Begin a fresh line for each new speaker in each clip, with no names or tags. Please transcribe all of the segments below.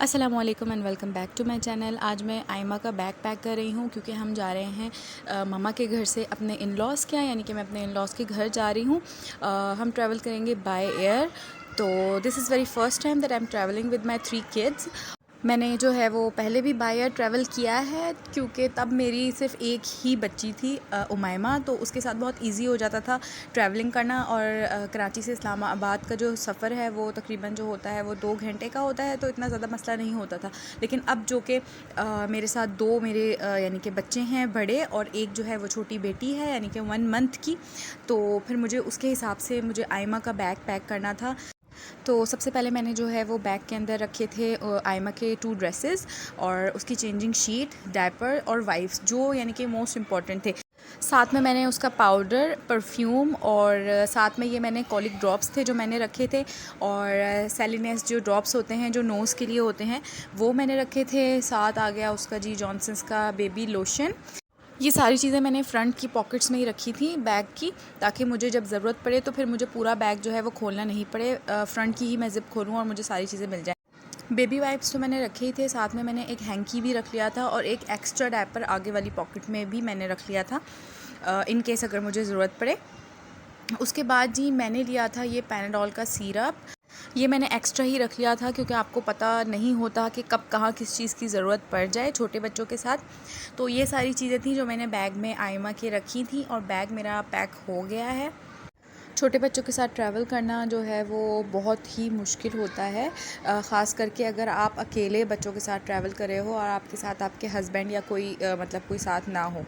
अस्सलामुअलैकुम and welcome back to my channel. आज मैं आयमा का बैग पैक कर रही हूँ क्योंकि हम जा रहे हैं मम्मा के घर से अपने इन लॉज़ के यहाँ, यानी कि मैं अपने इन लॉज़ के घर जा रही हूँ। हम ट्रैवल करेंगे बाय एयर। तो this is very first time that I am travelling with my 3 kids. मैंने जो है वो पहले भी बाय एयर ट्रैवल किया है क्योंकि तब मेरी सिर्फ एक ही बच्ची थी, उमैमा, तो उसके साथ बहुत इजी हो जाता था ट्रैवलिंग करना। और कराची से इस्लामाबाद का जो सफ़र है वो तकरीबन जो होता है वो 2 घंटे का होता है, तो इतना ज़्यादा मसला नहीं होता था। लेकिन अब जो कि मेरे साथ दो मेरे यानी कि बच्चे हैं बड़े, और एक जो है वो छोटी बेटी है यानी कि 1 मंथ की, तो फिर मुझे उसके हिसाब से मुझे आयमा का बैग पैक करना था। तो सबसे पहले मैंने जो है वो बैग के अंदर रखे थे आयमा के 2 ड्रेसेस और उसकी चेंजिंग शीट, डायपर और वाइप्स, जो यानी कि मोस्ट इम्पॉर्टेंट थे। साथ में मैंने उसका पाउडर, परफ्यूम और साथ में ये मैंने कॉलिक ड्रॉप्स थे जो मैंने रखे थे, और सेलिनेस जो ड्रॉप्स होते हैं जो नोज़ के लिए होते हैं वो मैंने रखे थे। साथ आ गया उसका जी जॉनसन्स का बेबी लोशन। ये सारी चीज़ें मैंने फ़्रंट की पॉकेट्स में ही रखी थी बैग की, ताकि मुझे जब ज़रूरत पड़े तो फिर मुझे पूरा बैग जो है वो खोलना नहीं पड़े, फ़्रंट की ही मैं ज़िप खोलूँ और मुझे सारी चीज़ें मिल जाएँ। बेबी वाइप्स तो मैंने रखे ही थे, साथ में मैंने एक हैंकी भी रख लिया था और एक एक्स्ट्रा डायपर आगे वाली पॉकेट में भी मैंने रख लिया था इन केस अगर मुझे ज़रूरत पड़े। उसके बाद जी मैंने लिया था ये पैनाडोल का सिरप। ये मैंने एक्स्ट्रा ही रख लिया था क्योंकि आपको पता नहीं होता कि कब कहाँ किस चीज़ की ज़रूरत पड़ जाए छोटे बच्चों के साथ। तो ये सारी चीज़ें थी जो मैंने बैग में आयमा के रखी थी, और बैग मेरा पैक हो गया है। छोटे बच्चों के साथ ट्रैवल करना जो है वो बहुत ही मुश्किल होता है, ख़ास करके अगर आप अकेले बच्चों के साथ ट्रैवल कर रहे हो और आपके साथ आपके हस्बैंड या कोई मतलब कोई साथ ना हो।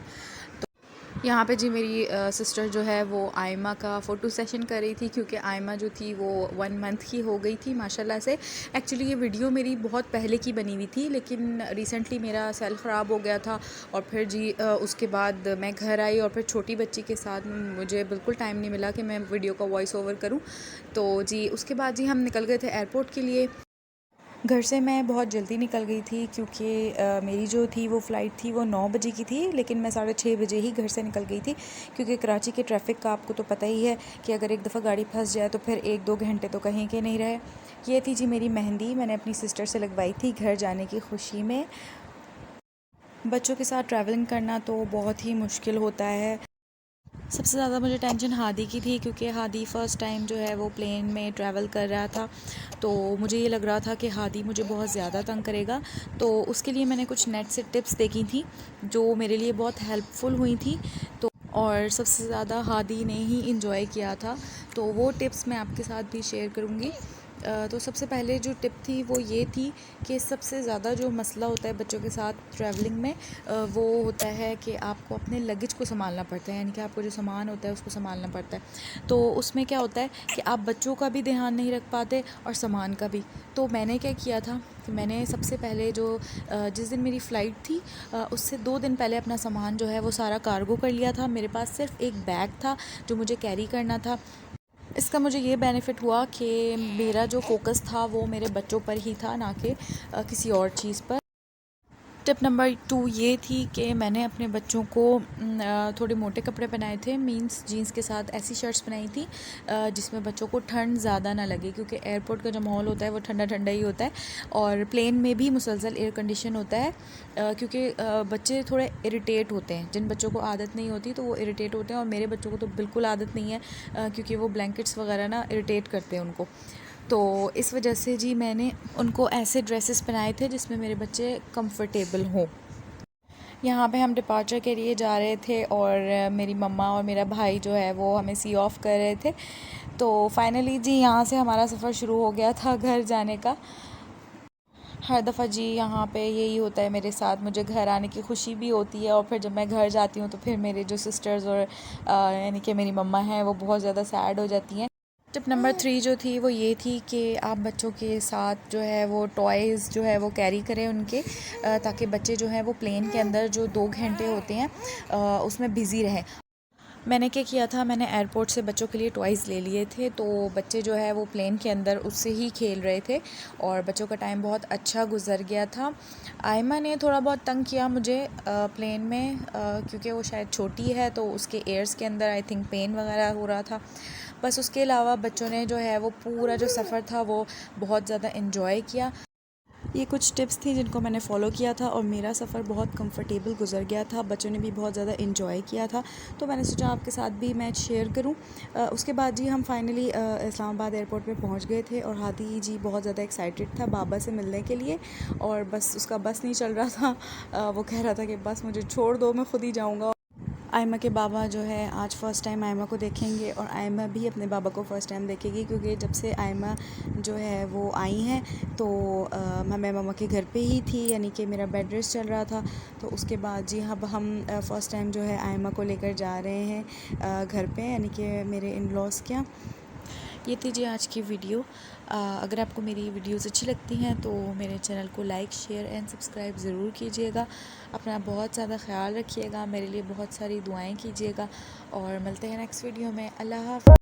यहाँ पे जी मेरी सिस्टर जो है वो आयमा का फ़ोटो सेशन कर रही थी क्योंकि आयमा जो थी वो 1 मंथ की हो गई थी माशाल्लाह से। एक्चुअली ये वीडियो मेरी बहुत पहले की बनी हुई थी, लेकिन रिसेंटली मेरा सेल ख़राब हो गया था और फिर जी उसके बाद मैं घर आई और फिर छोटी बच्ची के साथ मुझे बिल्कुल टाइम नहीं मिला कि मैं वीडियो का वॉइस ओवर करूँ। तो जी उसके बाद जी हम निकल गए थे एयरपोर्ट के लिए। घर से मैं बहुत जल्दी निकल गई थी क्योंकि मेरी जो थी वो फ़्लाइट थी वो 9 बजे की थी, लेकिन मैं 6:30 बजे ही घर से निकल गई थी क्योंकि कराची के ट्रैफ़िक का आपको तो पता ही है कि अगर एक दफ़ा गाड़ी फंस जाए तो फिर 1-2 घंटे तो कहीं के नहीं रहे। ये थी जी मेरी मेहंदी, मैंने अपनी सिस्टर से लगवाई थी घर जाने की खुशी में। बच्चों के साथ ट्रैवलिंग करना तो बहुत ही मुश्किल होता है। सबसे ज़्यादा मुझे टेंशन हादी की थी क्योंकि हादी फ़र्स्ट टाइम जो है वो प्लेन में ट्रैवल कर रहा था, तो मुझे ये लग रहा था कि हादी मुझे बहुत ज़्यादा तंग करेगा। तो उसके लिए मैंने कुछ नेट से टिप्स देखी थी जो मेरे लिए बहुत हेल्पफुल हुई थी। तो और सबसे ज़्यादा हादी ने ही इंजॉय किया था, तो वो टिप्स मैं आपके साथ भी शेयर करूँगी। तो सबसे पहले जो टिप थी वो ये थी कि सबसे ज़्यादा जो मसला होता है बच्चों के साथ ट्रैवलिंग में वो होता है कि आपको अपने लगेज को संभालना पड़ता है, यानी कि आपको जो सामान होता है उसको संभालना पड़ता है। तो उसमें क्या होता है कि आप बच्चों का भी ध्यान नहीं रख पाते और सामान का भी। तो मैंने क्या किया था कि मैंने सबसे पहले जो जिस दिन मेरी फ़्लाइट थी उससे 2 दिन पहले अपना सामान जो है वो सारा कार्गो कर लिया था। मेरे पास सिर्फ एक बैग था जो मुझे कैरी करना था। इसका मुझे ये बेनिफ़िट हुआ कि मेरा जो फ़ोकस था वो मेरे बच्चों पर ही था, ना कि किसी और चीज़ पर। टिप नंबर 2 ये थी कि मैंने अपने बच्चों को थोड़े मोटे कपड़े पहनाए थे, मींस जीन्स के साथ ऐसी शर्ट्स पहनाई थी जिसमें बच्चों को ठंड ज़्यादा ना लगे, क्योंकि एयरपोर्ट का जो माहौल होता है वो ठंडा ठंडा ही होता है और प्लेन में भी मुसलसल एयर कंडीशन होता है। क्योंकि बच्चे थोड़े इरिटेट होते हैं, जिन बच्चों को आदत नहीं होती तो वो इरिटेट होते हैं, और मेरे बच्चों को तो बिल्कुल आदत नहीं है क्योंकि वो ब्लैंकेट्स वगैरह ना इरिटेट करते हैं उनको। तो इस वजह से जी मैंने उनको ऐसे ड्रेसेस पहनाए थे जिसमें मेरे बच्चे कंफर्टेबल हों। यहाँ पे हम डिपार्चर के लिए जा रहे थे और मेरी मम्मा और मेरा भाई जो है वो हमें सी ऑफ कर रहे थे। तो फाइनली जी यहाँ से हमारा सफ़र शुरू हो गया था घर जाने का। हर दफ़ा जी यहाँ पे यही होता है मेरे साथ, मुझे घर आने की खुशी भी होती है और फिर जब मैं घर जाती हूँ तो फिर मेरे जो सिस्टर्स और यानी कि मेरी मम्मा हैं वो बहुत ज़्यादा सैड हो जाती हैं। टिप नंबर 3 जो थी वो ये थी कि आप बच्चों के साथ जो है वो टॉयज़ जो है वो कैरी करें उनके, ताकि बच्चे जो हैं वो प्लेन के अंदर जो 2 घंटे होते हैं उसमें बिज़ी रहें। मैंने क्या किया था, मैंने एयरपोर्ट से बच्चों के लिए टॉयज़ ले लिए थे, तो बच्चे जो है वो प्लेन के अंदर उससे ही खेल रहे थे और बच्चों का टाइम बहुत अच्छा गुजर गया था। आयमा ने थोड़ा बहुत तंग किया मुझे प्लेन में, क्योंकि वो शायद छोटी है तो उसके एयर्स के अंदर आई थिंक पेन वगैरह हो रहा था। बस उसके अलावा बच्चों ने जो है वो पूरा जो सफ़र था वो बहुत ज़्यादा इन्जॉय किया। ये कुछ टिप्स थी जिनको मैंने फ़ॉलो किया था और मेरा सफ़र बहुत कंफर्टेबल गुजर गया था। बच्चों ने भी बहुत ज़्यादा इंजॉय किया था, तो मैंने सोचा आपके साथ भी मैं शेयर करूं। उसके बाद जी हम फाइनली इस्लामाबाद एयरपोर्ट पे पहुंच गए थे और हादी जी बहुत ज़्यादा एक्साइटेड था बाबा से मिलने के लिए, और बस उसका बस नहीं चल रहा था। वो कह रहा था कि बस मुझे छोड़ दो, मैं खुद ही जाऊँगा। आयमा के बाबा जो है आज फ़र्स्ट टाइम आयमा को देखेंगे और आयमा भी अपने बाबा को फ़र्स्ट टाइम देखेगी, क्योंकि जब से आयमा जो है वो आई हैं तो मैं मम्मा के घर पे ही थी, यानी कि मेरा बेड रेस्ट चल रहा था। तो उसके बाद जी अब हम फ़र्स्ट टाइम जो है आयमा को लेकर जा रहे हैं घर पे, यानी कि मेरे इन लॉज़ के यहाँ। ये थी जी आज की वीडियो। अगर आपको मेरी वीडियोस अच्छी लगती हैं तो मेरे चैनल को लाइक, शेयर एंड सब्सक्राइब ज़रूर कीजिएगा। अपना बहुत ज़्यादा ख्याल रखिएगा, मेरे लिए बहुत सारी दुआएं कीजिएगा और मिलते हैं नेक्स्ट वीडियो में। अल्लाह हाफ़िज़।